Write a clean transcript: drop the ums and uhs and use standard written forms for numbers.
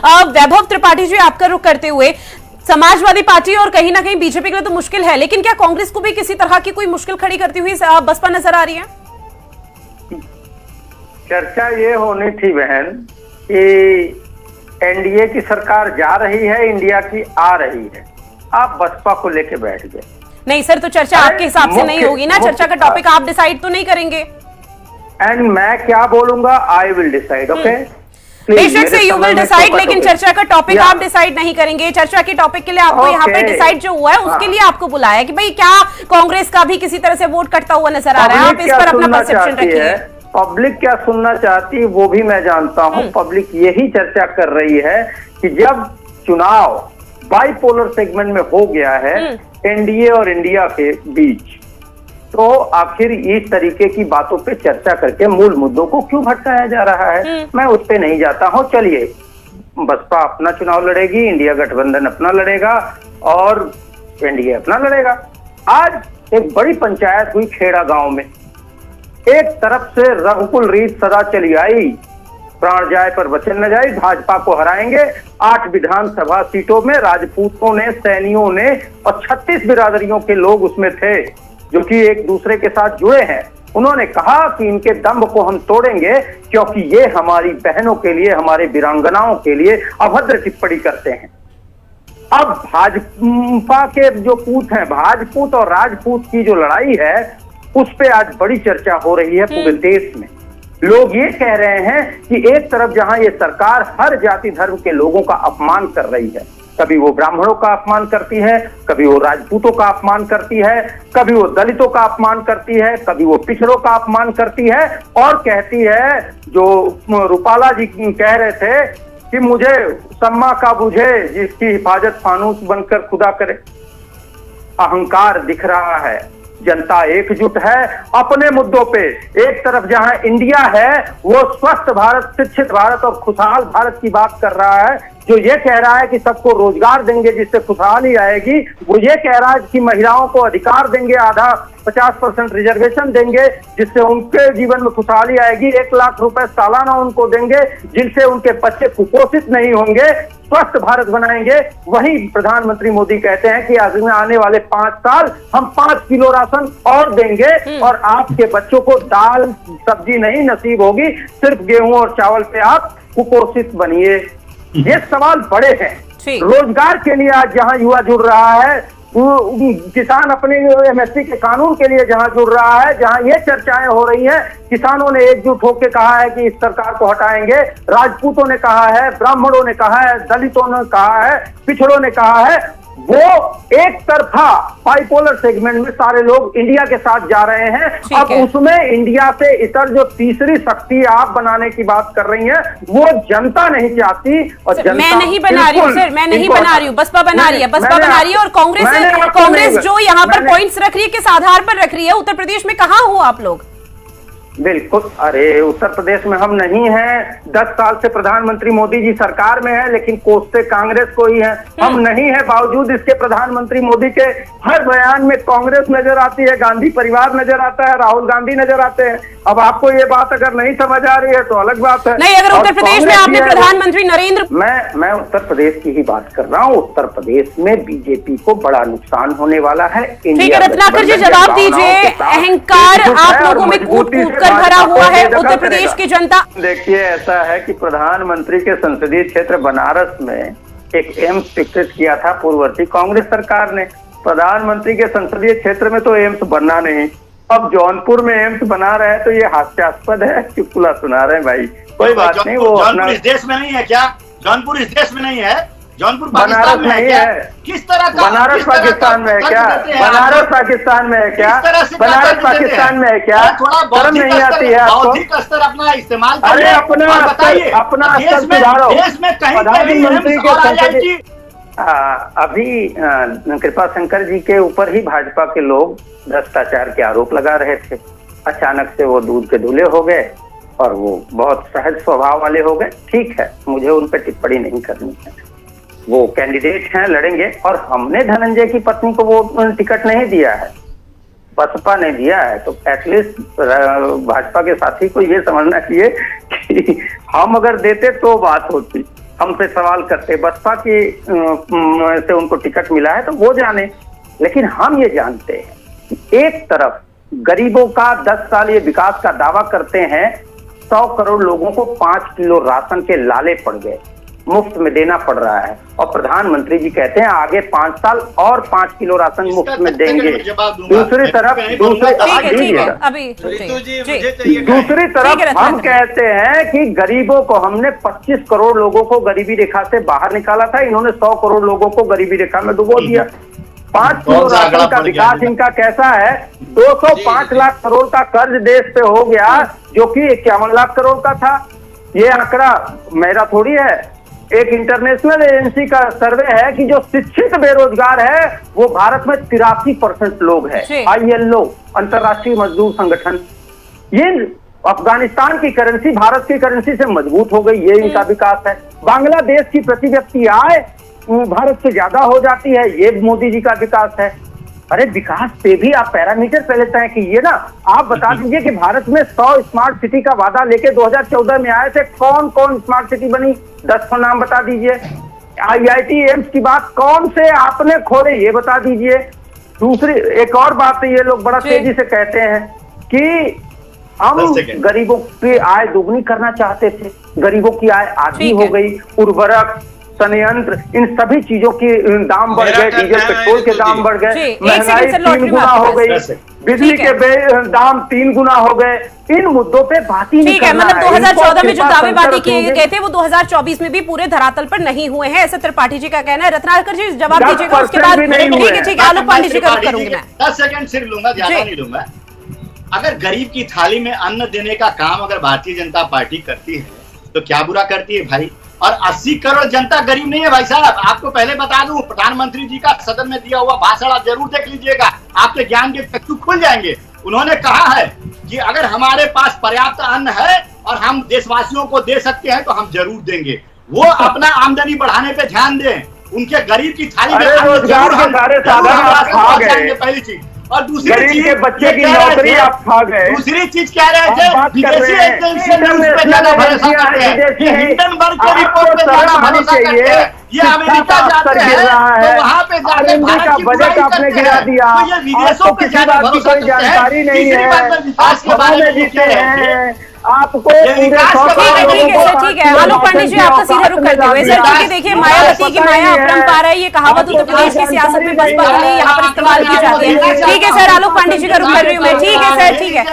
वैभव त्रिपाठी जी, आपका रुख करते हुए, समाजवादी पार्टी और कहीं ना कहीं बीजेपी के लिए तो मुश्किल है, लेकिन क्या कांग्रेस को भी किसी तरह की कोई मुश्किल खड़ी करती हुई बसपा नजर आ रही है? चर्चा ये होनी थी बहन कि एनडीए की सरकार जा रही है, इंडिया की आ रही है, आप बसपा को लेके बैठ गए। नहीं सर, तो चर्चा आपके हिसाब से नहीं होगी ना, चर्चा का टॉपिक आप डिसाइड तो नहीं करेंगे। एंड मैं क्या बोलूंगा, आई विल डिसाइड, ओके? बेशक से यू विल डिसाइड, लेकिन चर्चा का टॉपिक आप डिसाइड नहीं करेंगे। चर्चा के टॉपिक के लिए आपको यहाँ पे डिसाइड जो हुआ है उसके लिए आपको बुलाया कि भाई क्या कांग्रेस का भी किसी तरह से वोट कटता हुआ नजर आ रहा है, आप इस पर अपना परसेप्शन रखिए। पब्लिक क्या सुनना चाहती है वो भी मैं जानता हूँ। पब्लिक यही चर्चा कर रही है कि जब चुनाव बाइपोलर सेगमेंट में हो गया है एनडीए और इंडिया के बीच, तो आखिर इस तरीके की बातों पे चर्चा करके मूल मुद्दों को क्यों भटकाया जा रहा है। मैं उस पे नहीं जाता हूँ। चलिए, बसपा अपना चुनाव लड़ेगी, इंडिया गठबंधन अपना लड़ेगा और एनडीए अपना लड़ेगा। आज एक बड़ी पंचायत हुई खेड़ा गांव में। एक तरफ से रघुकुल रीत सदा चली आई, प्राण जाए पर वचन न जाए, भाजपा को हराएंगे। 8 विधानसभा सीटों में राजपूतों ने, सैनियों ने और 36 बिरादरियों के लोग उसमें थे जो कि एक दूसरे के साथ जुड़े हैं। उन्होंने कहा कि इनके दम्भ को हम तोड़ेंगे क्योंकि ये हमारी बहनों के लिए, हमारे वीरांगनाओं के लिए अभद्र टिप्पणी करते हैं। अब भाजपा के जो पूत हैं, भाजपूत और राजपूत की जो लड़ाई है उस पे आज बड़ी चर्चा हो रही है पूरे देश में। लोग ये कह रहे हैं कि एक तरफ जहां ये सरकार हर जाति धर्म के लोगों का अपमान कर रही है, कभी वो ब्राह्मणों का अपमान करती है, कभी वो राजपूतों का अपमान करती है, कभी वो दलितों का अपमान करती है, कभी वो पिछड़ों का अपमान करती है और कहती है, जो रूपाला जी कह रहे थे कि मुझे सम्मा का बुझे जिसकी हिफाजत फानूस बनकर खुदा करे। अहंकार दिख रहा है, जनता एकजुट है अपने मुद्दों पे। एक तरफ जहां इंडिया है वो स्वस्थ भारत, शिक्षित भारत और खुशहाल भारत की बात कर रहा है, जो ये कह रहा है कि सबको रोजगार देंगे जिससे खुशहाली आएगी। वो ये कह रहा है कि महिलाओं को अधिकार देंगे, आधा 50% रिजर्वेशन देंगे जिससे उनके जीवन में खुशहाली आएगी। 1 लाख रुपए सालाना उनको देंगे जिनसे उनके बच्चे कुपोषित नहीं होंगे, स्वस्थ भारत बनाएंगे। वही प्रधानमंत्री मोदी कहते हैं कि आने वाले 5 साल हम 5 किलो राशन और देंगे और आपके बच्चों को दाल सब्जी नहीं नसीब होगी, सिर्फ गेहूं और चावल पे आप कुपोषित बनिए। ये सवाल बड़े हैं। रोजगार के लिए आज जहां युवा जुड़ रहा है, किसान अपने एमएसपी के कानून के लिए जहां जुड़ रहा है, जहां ये चर्चाएं हो रही हैं, किसानों ने एकजुट होकर कहा है कि इस सरकार को हटाएंगे, राजपूतों ने कहा है, ब्राह्मणों ने कहा है, दलितों ने कहा है, पिछड़ों ने कहा है। वो एक तरफा बाइपोलर सेगमेंट में सारे लोग इंडिया के साथ जा रहे हैं। अब उसमें इंडिया से इतर जो तीसरी शक्ति आप बनाने की बात कर रही हैं वो जनता नहीं चाहती। और जनता मैं नहीं बना रही हूँ सर, मैं नहीं बना रही हूँ, बस्पा बना रही है, बस्पा बना रही है। और कांग्रेस जो यहाँ पर पॉइंट्स रख रही है किस आधार पर रख रही है? उत्तर प्रदेश में कहाँ हो आप लोग? बिल्कुल, अरे उत्तर प्रदेश में हम नहीं हैं। 10 साल से प्रधानमंत्री मोदी जी सरकार में है लेकिन कोसते कांग्रेस को ही है। हम नहीं है, बावजूद इसके प्रधानमंत्री मोदी के हर बयान में कांग्रेस नजर आती है, गांधी परिवार नजर आता है, राहुल गांधी नजर आते हैं। अब आपको ये बात अगर नहीं समझ आ रही है तो अलग बात है। नहीं, अगर उत्तर प्रदेश में आपने प्रधानमंत्री नरेंद्र, मैं उत्तर प्रदेश की ही बात कर रहा हूँ। उत्तर प्रदेश में बीजेपी को बड़ा नुकसान होने वाला है। ठीक है रत्नाकर जी, जवाब दीजिए। अहंकार आप लोगों में कूट कूट कर भरा हुआ है उत्तर प्रदेश की जनता। देखिए, ऐसा है कि प्रधानमंत्री के संसदीय क्षेत्र बनारस में एक एम्स स्वीकृत किया था पूर्ववर्ती कांग्रेस सरकार ने। प्रधानमंत्री के संसदीय क्षेत्र में तो एम्स बनना नहीं, अब जौनपुर में एम्स बना रहे हैं तो ये हास्यास्पद है। चुटकुला सुना रहे हैं भाई, कोई बात नहीं। वो जौनपुर इस देश में नहीं है क्या? जौनपुर इस देश में नहीं है, जौनपुर बनारस में ही है। किस तरह का? बनारस पाकिस्तान में है क्या? बनारस पाकिस्तान में है क्या? बनारस पाकिस्तान में है क्या? शर्म नहीं आती है आपको? स्तर अपना इस्तेमाल अरे अपना स्तर सुधारो। प्रधानमंत्री के अभी कृपा शंकर जी के ऊपर ही भाजपा के लोग भ्रष्टाचार के आरोप लगा रहे थे। अचानक से वो दूध के धुले हो गए और वो बहुत सहज स्वभाव वाले हो गए। ठीक है, मुझे उन पर टिप्पणी नहीं करनी है। वो कैंडिडेट हैं, लड़ेंगे। और हमने धनंजय की पत्नी को वो टिकट नहीं दिया है, बसपा ने दिया है। तो एटलीस्ट भाजपा के साथी को ये समझना चाहिए कि हम अगर देते तो बात होती। हमसे सवाल करते, बसपा की से उनको टिकट मिला है तो वो जाने। लेकिन हम ये जानते हैं कि एक तरफ गरीबों का 10 साल ये विकास का दावा करते हैं, 100 करोड़ लोगों को 5 किलो राशन के लाले पड़ गए, मुफ्त में देना पड़ रहा है, और प्रधानमंत्री जी कहते हैं आगे 5 साल और 5 किलो राशन मुफ्त में देंगे। दूसरी तरफ हम कहते हैं कि गरीबों को हमने 25 करोड़ लोगों को गरीबी रेखा से बाहर निकाला था, इन्होंने 100 करोड़ लोगों को गरीबी रेखा में डुबो दिया। 5 किलो राशन का विकास इनका कैसा है? 205 लाख करोड़ का कर्ज देश पे हो गया, जो कि 51 लाख करोड़ का था। ये आंकड़ा मेरा थोड़ी है, एक इंटरनेशनल एजेंसी का सर्वे है कि जो शिक्षित बेरोजगार है वो भारत में 83% लोग हैं। ILO, अंतर्राष्ट्रीय मजदूर संगठन, ये अफगानिस्तान की करेंसी भारत की करेंसी से मजबूत हो गई, ये इनका विकास है। बांग्लादेश की प्रति व्यक्ति आय भारत से ज्यादा हो जाती है, ये मोदी जी का विकास है। अरे विकास पे भी आप पैरामीटर पहले तय कीजिए ना। आप बता दीजिए कि भारत में 100 स्मार्ट सिटी का वादा लेके 2014 में आए थे, कौन कौन स्मार्ट सिटी बनी? 10 नाम बता दीजिए। IIT एम्स की बात कौन से आपने खोले, ये बता दीजिए। दूसरी एक और बात ये लोग बड़ा तेजी से कहते हैं कि हम गरीबों की आय दोगुनी करना चाहते थे, गरीबों की आय आधी हो गई। उर्वरक, संयंत्र, इन सभी चीजों के दाम बढ़ गए, डीजल पेट्रोल के दाम बढ़ गए, महंगाई 3 गुना हो गई, बिजली के दाम 3 गुना हो गए। इन मुद्दों पे बात ही नहीं करना है। मतलब 2014 में जो दावेबाजी किए गए थे वो 2024 में भी पूरे धरातल पर नहीं हुए हैं, ऐसा त्रिपाठी जी का कहना है। रत्नाकर जी जवाब दीजिएगा, उसके बाद ठीक है, आलोक पांडे जी का करूंगी मैं। 10 सेकंड सिर्फ लूंगा, ज्यादा नहीं लूंगा। अगर गरीब की थाली में अन्न देने का काम अगर भारतीय जनता पार्टी करती है तो क्या बुरा करती है भाई? और 80 करोड़ जनता गरीब नहीं है भाई साहब। आपको पहले बता दूं, प्रधानमंत्री जी का सदन में दिया हुआ भाषण आप जरूर देख लीजिएगा, आपके ज्ञान के चक्षु खुल जाएंगे। उन्होंने कहा है कि अगर हमारे पास पर्याप्त अन्न है और हम देशवासियों को दे सकते हैं तो हम जरूर देंगे। वो अपना आमदनी बढ़ाने पे ध्यान दें, उनके गरीब की थाली में पहली चीज। और दूसरी चीज, बच्चे की नौकरी आप खा गए। दूसरी चीज कह रहे थे विदेशी एजेंसी न्यूज पे ज्यादा भरोसा करते हैं, हिंडनबर्ग के रिपोर्ट पे ज्यादा भरोसा करते हैं। ये अमेरिका जाते हैं तो वहां पे जाके भारत की बजट आपने गिरा दिया, तो ये विदेशों पे ज्यादा भरोसा करते हैं। जानकारी नहीं है, विकास के बारे में लिखते हैं आपको। ठीक है, आलोक पांडे जी आपका सीधा रुख करते हुए सर, क्योंकि देखिए मायावती की माया अपरंपार है, ये कहावत उत्तर प्रदेश की सियासत में बसपा के लिए यहाँ पर इस्तेमाल की जाती है। ठीक है सर, आलोक पांडे जी का रुख कर रही हूँ मैं। ठीक है सर, ठीक है।